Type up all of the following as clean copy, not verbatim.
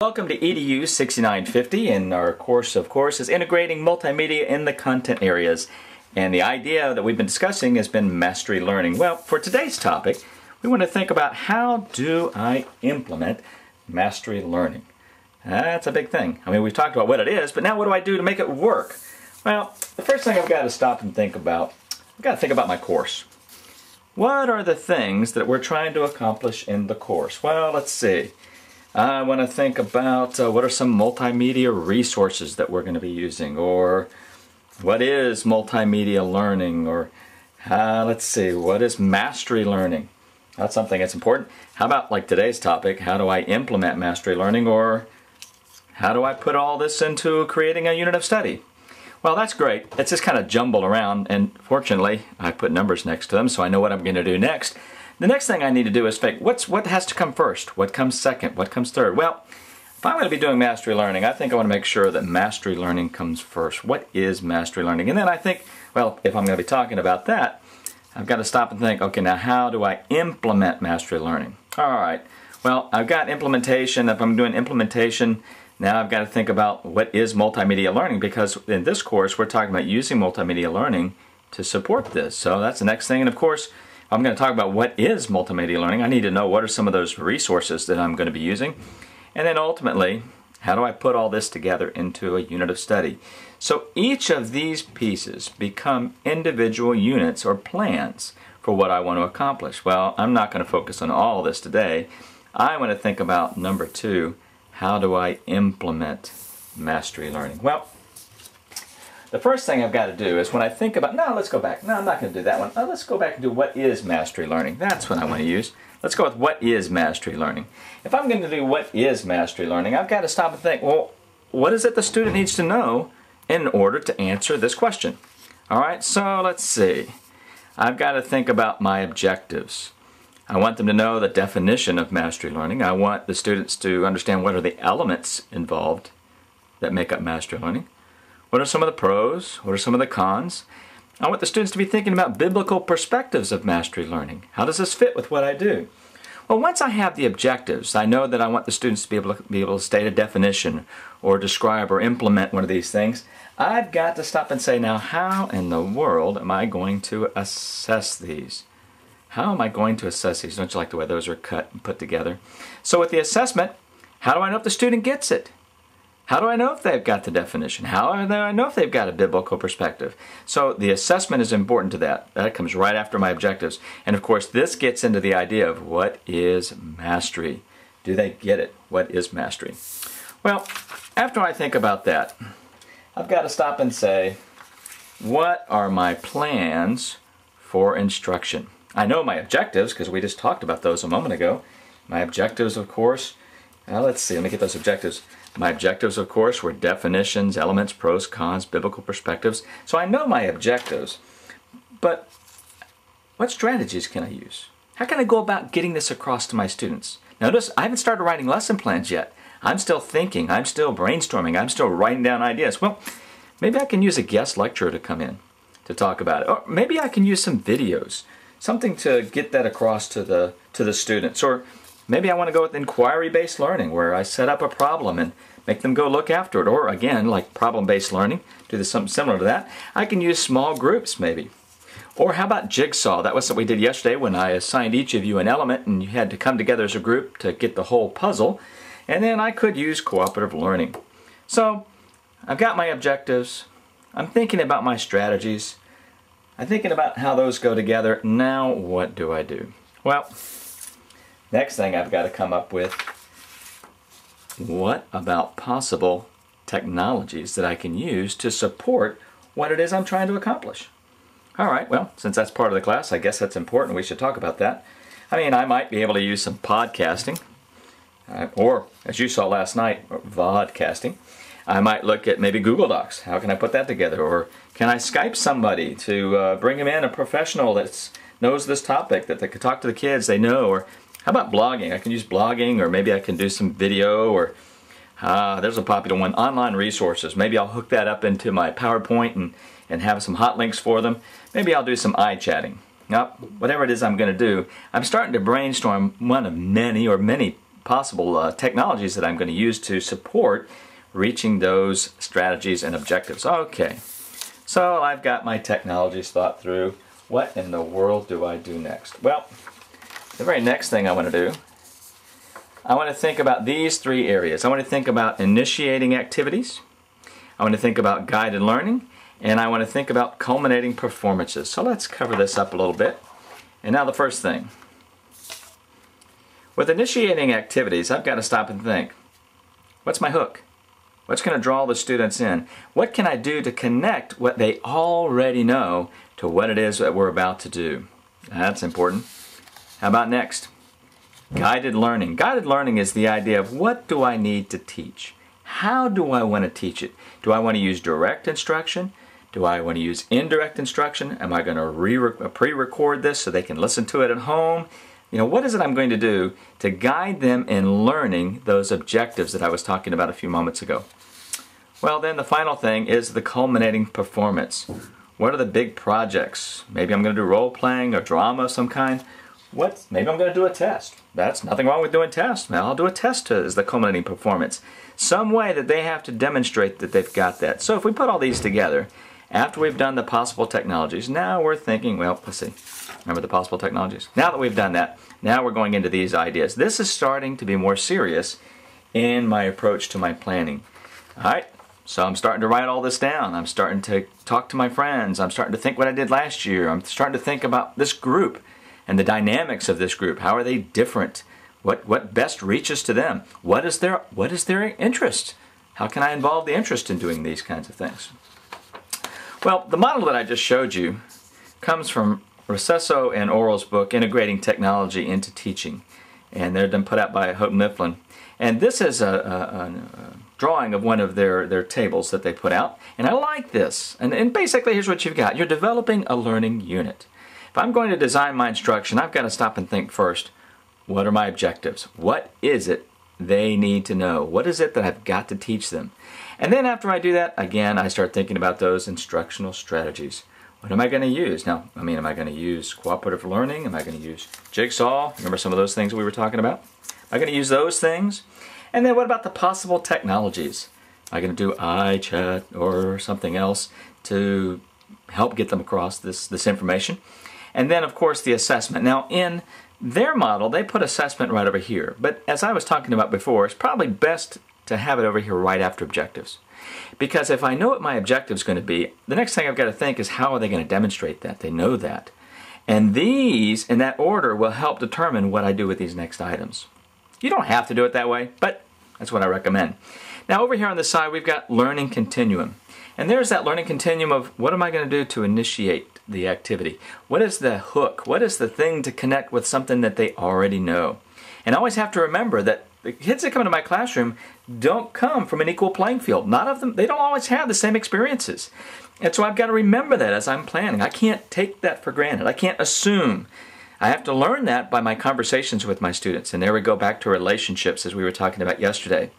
Welcome to EDU 6950, and our course, of course, is integrating multimedia in the content areas. And the idea that we've been discussing has been mastery learning. Well, for today's topic, we want to think about how do I implement mastery learning. That's a big thing. I mean, we've talked about what it is, but now what do I do to make it work? Well, the first thing I've got to stop and think about, I've got to think about my course. What are the things that we're trying to accomplish in the course? Well, let's see. I want to think about what are some multimedia resources that we're going to be using, or what is multimedia learning, or let's see, what is mastery learning? That's something that's important. How about like today's topic, how do I implement mastery learning, or how do I put all this into creating a unit of study? Well, that's great. It's just kind of jumbled around, and fortunately I put numbers next to them so I know what I'm going to do next. The next thing I need to do is think, what has to come first? What comes second? What comes third? Well, if I'm going to be doing mastery learning, I think I want to make sure that mastery learning comes first. What is mastery learning? And then I think, well, if I'm going to be talking about that, I've got to stop and think, okay, now how do I implement mastery learning? All right, well, I've got implementation. If I'm doing implementation, now I've got to think about what is multimedia learning, because in this course, we're talking about using multimedia learning to support this. So that's the next thing. And of course, I'm going to talk about what is multimedia learning. I need to know what are some of those resources that I'm going to be using. And then ultimately, how do I put all this together into a unit of study? So each of these pieces become individual units or plans for what I want to accomplish. Well, I'm not going to focus on all of this today. I want to think about number 2, how do I implement mastery learning? Well, the first thing I've got to do is when I think about, no, let's go back. No, I'm not going to do that one. Let's go back and do what is mastery learning. That's what I want to use. Let's go with what is mastery learning. If I'm going to do what is mastery learning, I've got to stop and think, well, what is it the student needs to know in order to answer this question? All right, so let's see. I've got to think about my objectives. I want them to know the definition of mastery learning. I want the students to understand what are the elements involved that make up mastery learning. What are some of the pros? What are some of the cons? I want the students to be thinking about biblical perspectives of mastery learning. How does this fit with what I do? Well, once I have the objectives, I know that I want the students to be able to state a definition or describe or implement one of these things. I've got to stop and say, now, how in the world am I going to assess these? How am I going to assess these? Don't you like the way those are cut and put together? So with the assessment, how do I know if the student gets it? How do I know if they've got the definition? How do I know if they've got a biblical perspective? So the assessment is important to that. That comes right after my objectives. And of course, this gets into the idea of what is mastery. Do they get it? What is mastery? Well, after I think about that, I've got to stop and say, what are my plans for instruction? I know my objectives because we just talked about those a moment ago. My objectives, of course, let's see, let me get those objectives. My objectives, of course, were definitions, elements, pros, cons, biblical perspectives. So I know my objectives, but what strategies can I use? How can I go about getting this across to my students? Notice, I haven't started writing lesson plans yet. I'm still thinking, I'm still brainstorming, I'm still writing down ideas. Well, maybe I can use a guest lecturer to come in to talk about it. Or maybe I can use some videos, something to get that across to the students. Or maybe I want to go with inquiry-based learning, where I set up a problem and make them go look after it. Or again, like problem-based learning, do something similar to that. I can use small groups maybe. Or how about jigsaw? That was what we did yesterday when I assigned each of you an element and you had to come together as a group to get the whole puzzle. And then I could use cooperative learning. So I've got my objectives. I'm thinking about my strategies. I'm thinking about how those go together. Now what do I do? Well, next thing I've got to come up with, what about possible technologies that I can use to support what it is I'm trying to accomplish? All right, well, since that's part of the class, I guess that's important. We should talk about that. I mean, I might be able to use some podcasting, or as you saw last night, vodcasting. I might look at maybe Google Docs. How can I put that together? Or can I Skype somebody to bring them in, a professional that knows this topic, that they could talk to the kids they know? Or how about blogging? I can use blogging, or maybe I can do some video, or there's a popular one, online resources. Maybe I'll hook that up into my PowerPoint and have some hot links for them. Maybe I'll do some iChatting. Now, whatever it is I'm going to do, I'm starting to brainstorm one of many possible technologies that I'm going to use to support reaching those strategies and objectives. Okay, so I've got my technologies thought through. What in the world do I do next? Well, the very next thing I want to do, I want to think about these three areas. I want to think about initiating activities, I want to think about guided learning, and I want to think about culminating performances. So let's cover this up a little bit. And now the first thing. With initiating activities, I've got to stop and think, what's my hook? What's going to draw the students in? What can I do to connect what they already know to what it is that we're about to do? That's important. How about next? Guided learning. Guided learning is the idea of what do I need to teach? How do I want to teach it? Do I want to use direct instruction? Do I want to use indirect instruction? Am I going to pre-record this so they can listen to it at home? What is it I'm going to do to guide them in learning those objectives that I was talking about a few moments ago? Well, then the final thing is the culminating performance. What are the big projects? Maybe I'm going to do role-playing or drama of some kind. Maybe I'm going to do a test. That's nothing wrong with doing tests. Now I'll do a test as the culminating performance. Some way that they have to demonstrate that they've got that. So if we put all these together, after we've done the possible technologies, now we're thinking, well, let's see. Remember the possible technologies? Now that we've done that, now we're going into these ideas. This is starting to be more serious in my approach to my planning. All right, so I'm starting to write all this down. I'm starting to talk to my friends. I'm starting to think what I did last year. I'm starting to think about this group and the dynamics of this group. How are they different? What best reaches to them? What is their interest? How can I involve the interest in doing these kinds of things? Well, the model that I just showed you comes from Recesso and Orrell's book, Integrating Technology into Teaching. And they're been put out by Houghton Mifflin. And this is a drawing of one of their tables that they put out. And I like this. And basically, here's what you've got. You're developing a learning unit. If I'm going to design my instruction, I've got to stop and think first, what are my objectives? What is it they need to know? What is it that I've got to teach them? And then after I do that, again, I start thinking about those instructional strategies. What am I going to use? Now, am I going to use cooperative learning? Am I going to use Jigsaw? Remember some of those things we were talking about? Am I going to use those things? And then what about the possible technologies? Am I going to do iChat or something else to help get them across this information? And then, of course, the assessment. Now, in their model, they put assessment right over here. But as I was talking about before, it's probably best to have it over here right after objectives. Because if I know what my objective is going to be, the next thing I've got to think is how are they going to demonstrate that? They know that. And these, in that order, will help determine what I do with these next items. You don't have to do it that way, but that's what I recommend. Now over here on the side, we've got learning continuum. And there's that learning continuum of what am I going to do to initiate the activity? What is the hook? What is the thing to connect with something that they already know? And I always have to remember that the kids that come into my classroom don't come from an equal playing field. None of them, they don't always have the same experiences. And so I've got to remember that as I'm planning. I can't take that for granted. I can't assume. I have to learn that by my conversations with my students. And there we go back to relationships as we were talking about yesterday.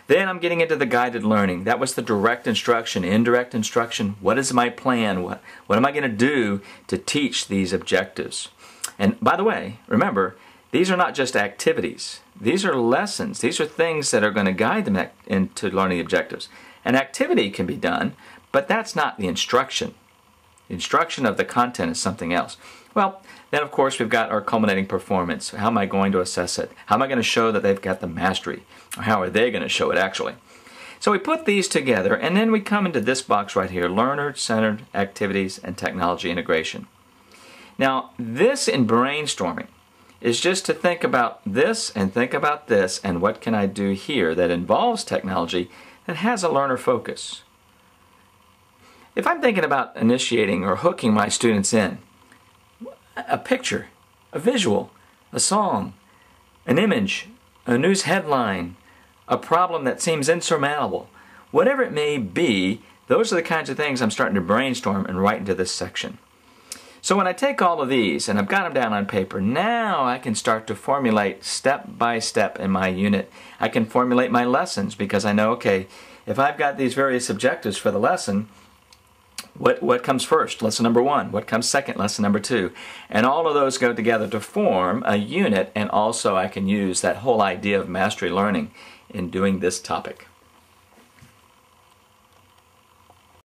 Then I'm getting into the guided learning. That was the direct instruction, indirect instruction. What is my plan? What am I going to do to teach these objectives? And by the way, remember, these are not just activities. These are lessons. These are things that are going to guide them into learning objectives. An activity can be done, but that's not the instruction. The instruction of the content is something else. Well, then of course we've got our culminating performance. How am I going to assess it? How am I going to show that they've got the mastery? Or how are they going to show it actually? So we put these together and then we come into this box right here, learner-centered activities and technology integration. Now this in brainstorming is just to think about this and think about this and what can I do here that involves technology that has a learner focus. If I'm thinking about initiating or hooking my students in, a picture, a visual, a song, an image, a news headline, a problem that seems insurmountable, whatever it may be, those are the kinds of things I'm starting to brainstorm and write into this section. So when I take all of these and I've got them down on paper, now I can start to formulate step by step in my unit. I can formulate my lessons because I know, okay, if I've got these various objectives for the lesson, What comes first? Lesson number 1. What comes second? Lesson number 2. And all of those go together to form a unit, and also I can use that whole idea of mastery learning in doing this topic.